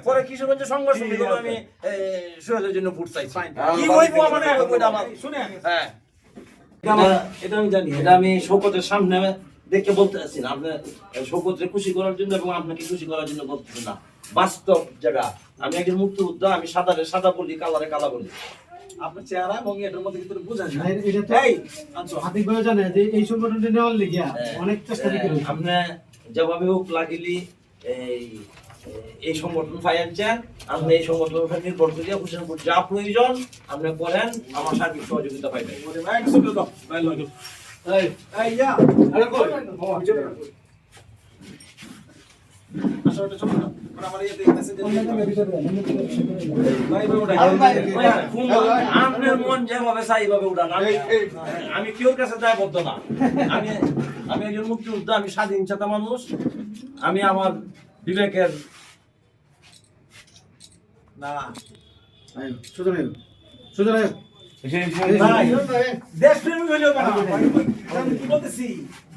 পরে কিশোরগঞ্জে সংঘর্ষ হলো, আমি সোহেলের জন্য ভোট চাইছি। কি হইব আমার শুনেন, হ্যাঁ এটা আমি জানি, এটা আমি শৌকতের সামনে দেখে বলতে চাচ্ছি না, আপনার শৌকতকে খুশি করার জন্য এবং আপনাকে খুশি করার জন্য বলতেছি না, বাস্তব জায়গা। আমি একজন মুক্তিযোদ্ধা, আমি সাদারে সাদা বলি, কালারে কালা বলি। আপনার চেহারা এবং এটার মধ্যে কিন্তু বোঝা যায়। এটা তো এই হাতিক ভাই জানে যে এই সংগঠনটা নেওয়ার লাগিয়া অনেক চেষ্টা করেছে। আপনি যেভাবে হোক লাগিলি এই সংগঠন ফাইয়াচ্ছেন, আপনি এই সংগঠনের উপর নির্ভর করিয়া হোসেনপুর যা প্রয়োজন আপনি করেন, আমার সার্বিক সহযোগিতা পাইবেন। আপনার মন যেভাবে চাই এইভাবে উঠান, আমি কেউ কাছে দায়বদ্ধ না। আমি একজন মুক্তিযোদ্ধা, আমি স্বাধীন চেতা মানুষ, আমি আমার বিবেকের না দেশপ্রেমিক হইলেও কি বলতেছি,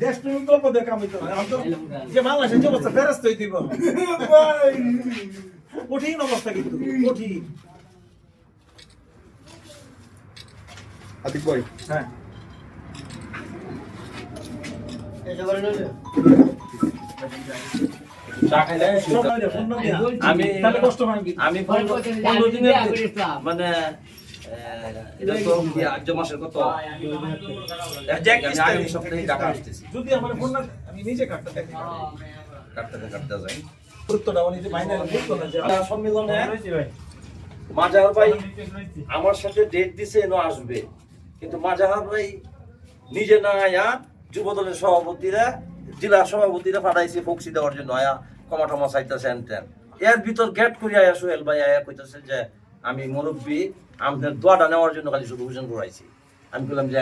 দেশপ্রেমিক গল্প দেখা আমি তো যে বাংলাদেশের যে অবস্থা ফেরস্ত হয়ে দিব, কঠিন অবস্থা, কিন্তু কঠিন। আতিক ভাই, হ্যাঁ আমি 15 দিনের মানে এটা তো আজ মাসের কত আমি সপ্তাহে টাকা আসতেছি, যদি আমার ফোন না আমি নিজে কাটতে দেখি, কাটতে যাই পুরোটা নিজে মাইনে বলতো না যে সম্মেলনে মাজাহার ভাই আমার সাথে ডেট দিছে এনো আসবে, কিন্তু মাজাহার ভাই নিজে না আয়া যুবদলের সভাপতিরা, জেলা সভাপতিরা পাঠাইছে ফক্সি দেওয়ার জন্য, আয়া ক্ষমা টমা চাইতেছে এনতেন। এর ভিতর গেট করিয়া আয়া সোহেল ভাই আয়া কইতেছে যে আমি মুরব্বী, আমাদের দোয়াটা নেওয়ার জন্য খালি শুধু ওজন করাইছি। আমি বললাম যে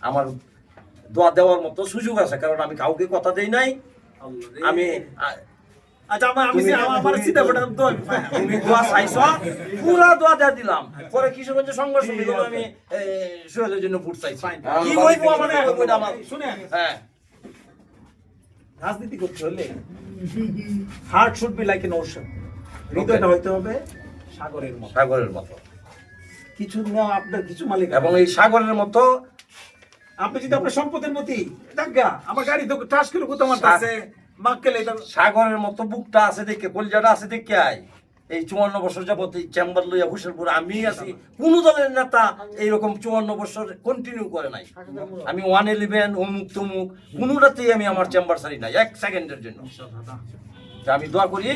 আমার দোয়া দেওয়ার মতো সুযোগ আছে, কারণ আমি কাউকে কথা দেই নাই। আমি তুমি দোয়া চাইছো, পুরা দোয়া দিয়ে দিলাম। পরে কিশোরগঞ্জে সংঘর্ষ হলো, আমি সোহেলের জন্য ভোট চাইছি। কি হইব আমার শুনেন, হ্যাঁ রাজনীতি করতে হলে heart should be like N ocean, হৃদয়টা হইতে হবে সাগরের মতো, সাগরের মতো। কিছু নেওয়া আপনার কিছু মালিক, এবং এই সাগরের মতো আপনি যদি আপনার সম্পদের মতি দেখা আমার গাড়ি তো টাস করে কোথাও আমার আছে মাক্কেলে, সাগরের মতো বুকটা আছে দেখে, কলজাটা আছে দেখে আয়। এই 54 বছর যাবত এই চেম্বার লইয়া হোসেনপুর আমি আছি, কোন দলের নেতা এইরকম 54 বছর কন্টিনিউ করে নাই। আমি 111 অমুক তমুক কোনোটাতেই আমি আমার চেম্বার ছাড়ি নাই 1 সেকেন্ডের জন্য। আমি দোয়া করি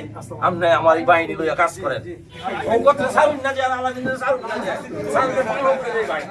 আপনি আমার এই বাহিনী লইয়া কাজ করেন, ও কথা ছাড়ুন না যে আলাদিনের ছাড়ুন না যে ছাড়লে ভালো করে ভাই।